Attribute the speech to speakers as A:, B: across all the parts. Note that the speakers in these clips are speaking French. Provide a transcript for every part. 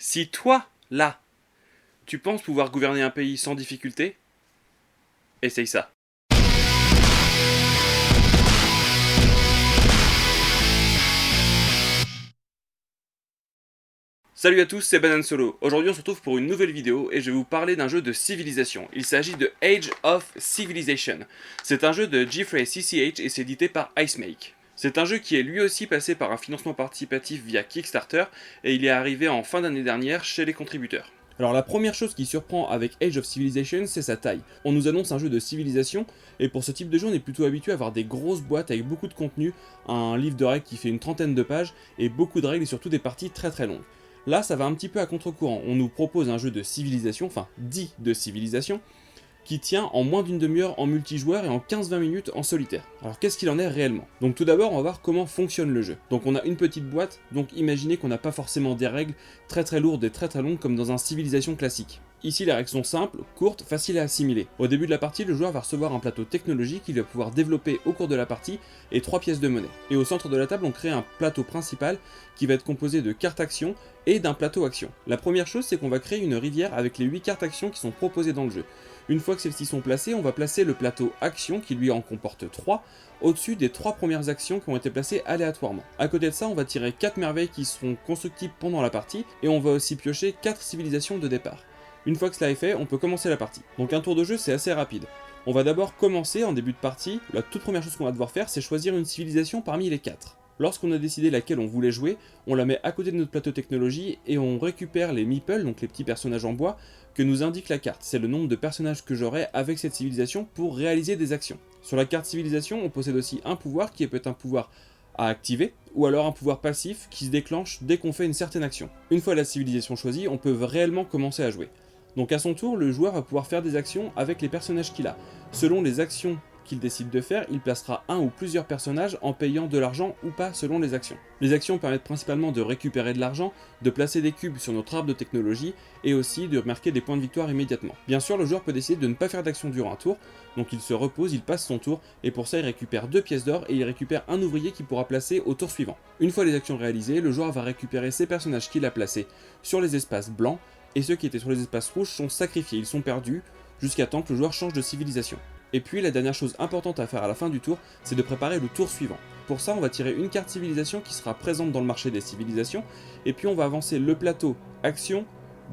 A: Si toi, là, tu penses pouvoir gouverner un pays sans difficulté, essaye ça. Salut à tous, c'est Banane Solo. Aujourd'hui on se retrouve pour une nouvelle vidéo et je vais vous parler d'un jeu de civilisation. Il s'agit de Age of Civilization. C'est un jeu de Geoffrey CCH et c'est édité par Icemake. C'est un jeu qui est lui aussi passé par un financement participatif via Kickstarter et il est arrivé en fin d'année dernière chez les contributeurs. Alors la première chose qui surprend avec Age of Civilization, c'est sa taille. On nous annonce un jeu de civilisation, et pour ce type de jeu, on est plutôt habitué à avoir des grosses boîtes avec beaucoup de contenu, un livre de règles qui fait une trentaine de pages, et beaucoup de règles et surtout des parties très très longues. Là, ça va un petit peu à contre-courant. On nous propose un jeu de civilisation, enfin dit de civilisation, qui tient en moins d'une demi-heure en multijoueur et en 15-20 minutes en solitaire. Alors qu'est-ce qu'il en est réellement? Donc tout d'abord, on va voir comment fonctionne le jeu. Donc on a une petite boîte, donc imaginez qu'on n'a pas forcément des règles très très lourdes et très très longues comme dans un civilisation classique. Ici, les règles sont simples, courtes, faciles à assimiler. Au début de la partie, le joueur va recevoir un plateau technologique qu'il va pouvoir développer au cours de la partie et 3 pièces de monnaie. Et au centre de la table, on crée un plateau principal qui va être composé de cartes actions et d'un plateau action. La première chose, c'est qu'on va créer une rivière avec les 8 cartes actions qui sont proposées dans le jeu. Une fois que celles-ci sont placées, on va placer le plateau action qui lui en comporte 3 au-dessus des 3 premières actions qui ont été placées aléatoirement. A côté de ça, on va tirer 4 merveilles qui seront constructibles pendant la partie et on va aussi piocher 4 civilisations de départ. Une fois que cela est fait, on peut commencer la partie. Donc un tour de jeu, c'est assez rapide. On va d'abord commencer en début de partie. La toute première chose qu'on va devoir faire, c'est choisir une civilisation parmi les 4. Lorsqu'on a décidé laquelle on voulait jouer, on la met à côté de notre plateau technologie et on récupère les meeples, donc les petits personnages en bois, que nous indique la carte. C'est le nombre de personnages que j'aurai avec cette civilisation pour réaliser des actions. Sur la carte civilisation, on possède aussi un pouvoir qui peut être un pouvoir à activer, ou alors un pouvoir passif qui se déclenche dès qu'on fait une certaine action. Une fois la civilisation choisie, on peut réellement commencer à jouer. Donc à son tour, le joueur va pouvoir faire des actions avec les personnages qu'il a. Selon les actions qu'il décide de faire, il placera un ou plusieurs personnages en payant de l'argent ou pas selon les actions. Les actions permettent principalement de récupérer de l'argent, de placer des cubes sur notre arbre de technologie et aussi de marquer des points de victoire immédiatement. Bien sûr, le joueur peut décider de ne pas faire d'action durant un tour, donc il se repose, il passe son tour et pour ça il récupère 2 pièces d'or et il récupère un ouvrier qu'il pourra placer au tour suivant. Une fois les actions réalisées, le joueur va récupérer ses personnages qu'il a placés sur les espaces blancs et ceux qui étaient sur les espaces rouges sont sacrifiés, ils sont perdus jusqu'à temps que le joueur change de civilisation. Et puis la dernière chose importante à faire à la fin du tour, c'est de préparer le tour suivant. Pour ça, on va tirer une carte civilisation qui sera présente dans le marché des civilisations, et puis on va avancer le plateau action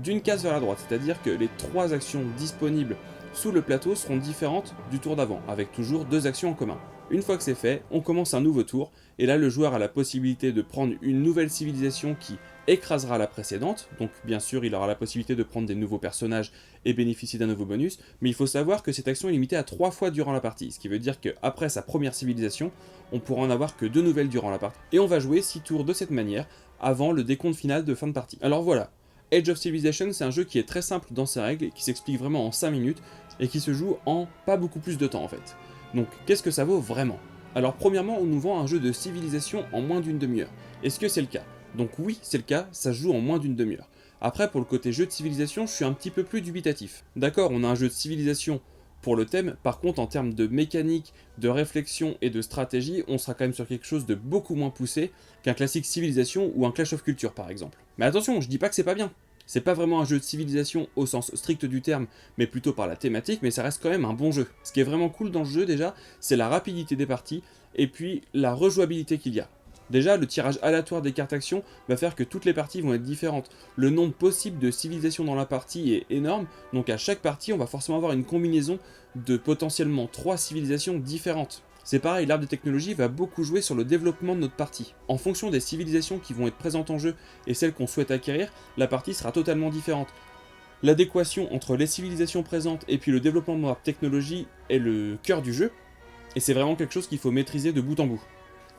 A: d'une case vers la droite, c'est-à-dire que les 3 actions disponibles sous le plateau seront différentes du tour d'avant, avec toujours 2 actions en commun. Une fois que c'est fait, on commence un nouveau tour, et là le joueur a la possibilité de prendre une nouvelle civilisation qui écrasera la précédente, donc bien sûr il aura la possibilité de prendre des nouveaux personnages et bénéficier d'un nouveau bonus, mais il faut savoir que cette action est limitée à 3 fois durant la partie, ce qui veut dire qu'après sa première civilisation, on pourra en avoir que 2 nouvelles durant la partie. Et on va jouer 6 tours de cette manière, avant le décompte final de fin de partie. Alors voilà, Age of Civilization c'est un jeu qui est très simple dans ses règles, qui s'explique vraiment en 5 minutes, et qui se joue en pas beaucoup plus de temps en fait. Donc qu'est-ce que ça vaut vraiment? Alors premièrement, on nous vend un jeu de civilisation en moins d'une demi-heure. Est-ce que c'est le cas? Donc oui, c'est le cas, ça se joue en moins d'une demi-heure. Après, pour le côté jeu de civilisation, je suis un petit peu plus dubitatif. D'accord, on a un jeu de civilisation pour le thème, par contre en termes de mécanique, de réflexion et de stratégie, on sera quand même sur quelque chose de beaucoup moins poussé qu'un classique civilisation ou un Clash of Culture par exemple. Mais attention, je dis pas que c'est pas bien. C'est pas vraiment un jeu de civilisation au sens strict du terme, mais plutôt par la thématique, mais ça reste quand même un bon jeu. Ce qui est vraiment cool dans le jeu déjà, c'est la rapidité des parties, et puis la rejouabilité qu'il y a. Déjà, le tirage aléatoire des cartes actions va faire que toutes les parties vont être différentes. Le nombre possible de civilisations dans la partie est énorme, donc à chaque partie, on va forcément avoir une combinaison de potentiellement 3 civilisations différentes. C'est pareil, l'arbre de technologie va beaucoup jouer sur le développement de notre partie. En fonction des civilisations qui vont être présentes en jeu et celles qu'on souhaite acquérir, la partie sera totalement différente. L'adéquation entre les civilisations présentes et puis le développement de notre technologie est le cœur du jeu, et c'est vraiment quelque chose qu'il faut maîtriser de bout en bout.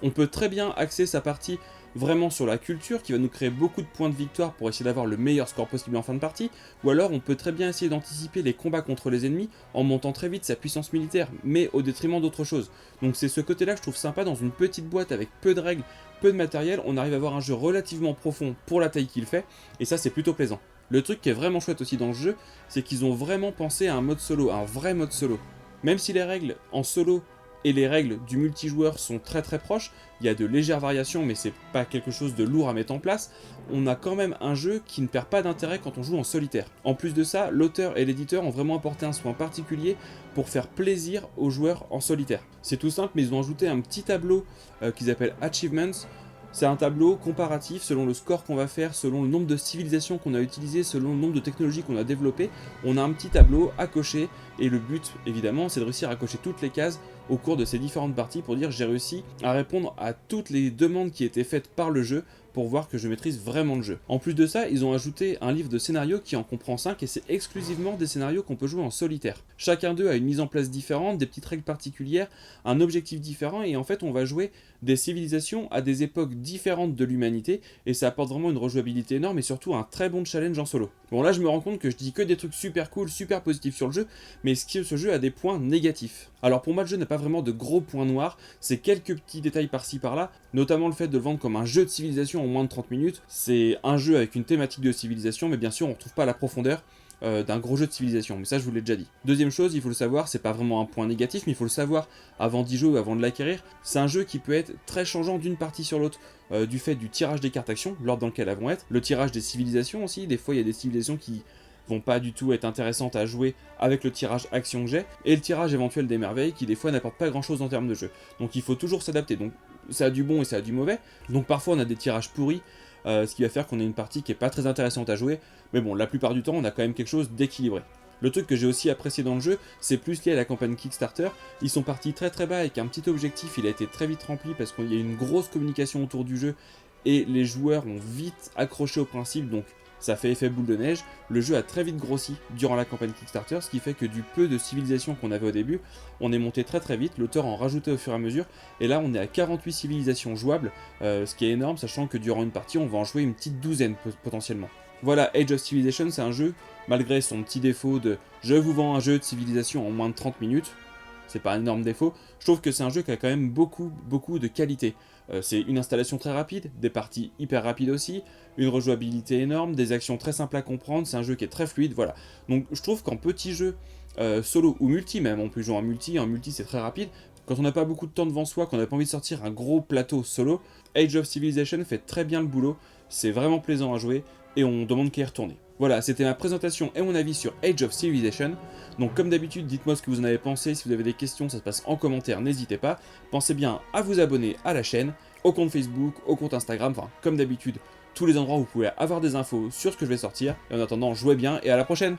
A: On peut très bien axer sa partie vraiment sur la culture qui va nous créer beaucoup de points de victoire pour essayer d'avoir le meilleur score possible en fin de partie, ou alors on peut très bien essayer d'anticiper les combats contre les ennemis en montant très vite sa puissance militaire, mais au détriment d'autres choses. Donc c'est ce côté là que je trouve sympa, dans une petite boîte avec peu de règles, peu de matériel, on arrive à avoir un jeu relativement profond pour la taille qu'il fait, et ça c'est plutôt plaisant. Le truc qui est vraiment chouette aussi dans ce jeu, c'est qu'ils ont vraiment pensé à un mode solo, un vrai mode solo. Même si les règles en solo et les règles du multijoueur sont très très proches. Il y a de légères variations, mais c'est pas quelque chose de lourd à mettre en place. On a quand même un jeu qui ne perd pas d'intérêt quand on joue en solitaire. En plus de ça, l'auteur et l'éditeur ont vraiment apporté un soin particulier pour faire plaisir aux joueurs en solitaire. C'est tout simple, mais ils ont ajouté un petit tableau qu'ils appellent Achievements. C'est un tableau comparatif selon le score qu'on va faire, selon le nombre de civilisations qu'on a utilisées, selon le nombre de technologies qu'on a développées. On a un petit tableau à cocher et le but évidemment c'est de réussir à cocher toutes les cases au cours de ces différentes parties pour dire j'ai réussi à répondre à toutes les demandes qui étaient faites par le jeu pour voir que je maîtrise vraiment le jeu. En plus de ça, ils ont ajouté un livre de scénarios qui en comprend 5 et c'est exclusivement des scénarios qu'on peut jouer en solitaire. Chacun d'eux a une mise en place différente, des petites règles particulières, un objectif différent et en fait on va jouer des civilisations à des époques différentes de l'humanité et ça apporte vraiment une rejouabilité énorme et surtout un très bon challenge en solo. Bon là je me rends compte que je dis que des trucs super cool, super positifs sur le jeu, mais ce jeu a des points négatifs. Alors pour moi le jeu n'a pas vraiment de gros points noirs, c'est quelques petits détails par-ci par-là, notamment le fait de le vendre comme un jeu de civilisation en moins de 30 minutes. C'est un jeu avec une thématique de civilisation, mais bien sûr on ne retrouve pas la profondeur d'un gros jeu de civilisation, mais ça je vous l'ai déjà dit. Deuxième chose, il faut le savoir, c'est pas vraiment un point négatif, mais il faut le savoir avant d'y jouer ou avant de l'acquérir, c'est un jeu qui peut être très changeant d'une partie sur l'autre, du fait du tirage des cartes actions, l'ordre dans lequel elles vont être, le tirage des civilisations aussi, des fois il y a des civilisations qui vont pas du tout être intéressantes à jouer avec le tirage action que j'ai, et le tirage éventuel des merveilles qui des fois n'apporte pas grand chose en termes de jeu. Donc il faut toujours s'adapter, donc ça a du bon et ça a du mauvais, donc parfois on a des tirages pourris, ce qui va faire qu'on ait une partie qui est pas très intéressante à jouer, mais bon, la plupart du temps on a quand même quelque chose d'équilibré. Le truc que j'ai aussi apprécié dans le jeu, c'est plus lié à la campagne Kickstarter. Ils sont partis très très bas avec un petit objectif, il a été très vite rempli parce qu'il y a eu une grosse communication autour du jeu et les joueurs ont vite accroché au principe, donc ça fait effet boule de neige. Le jeu a très vite grossi durant la campagne Kickstarter, ce qui fait que du peu de civilisations qu'on avait au début, on est monté très très vite, l'auteur en rajoutait au fur et à mesure, et là on est à 48 civilisations jouables, ce qui est énorme, sachant que durant une partie on va en jouer une petite douzaine potentiellement. Voilà, Age of Civilization, c'est un jeu, malgré son petit défaut de « je vous vends un jeu de civilisation en moins de 30 minutes », c'est pas un énorme défaut, je trouve que c'est un jeu qui a quand même beaucoup de qualité. C'est une installation très rapide, des parties hyper rapides aussi, une rejouabilité énorme, des actions très simples à comprendre, c'est un jeu qui est très fluide, voilà. Donc je trouve qu'en petit jeu, solo ou multi même, on peut jouer en multi c'est très rapide, quand on n'a pas beaucoup de temps devant soi, qu'on n'a pas envie de sortir un gros plateau solo, Age of Civilization fait très bien le boulot, c'est vraiment plaisant à jouer, et on demande qu'à y retourner. Voilà, c'était ma présentation et mon avis sur Age of Civilization. Donc comme d'habitude, dites-moi ce que vous en avez pensé, si vous avez des questions, ça se passe en commentaire, n'hésitez pas. Pensez bien à vous abonner à la chaîne, au compte Facebook, au compte Instagram, enfin comme d'habitude, tous les endroits où vous pouvez avoir des infos sur ce que je vais sortir. Et en attendant, jouez bien et à la prochaine!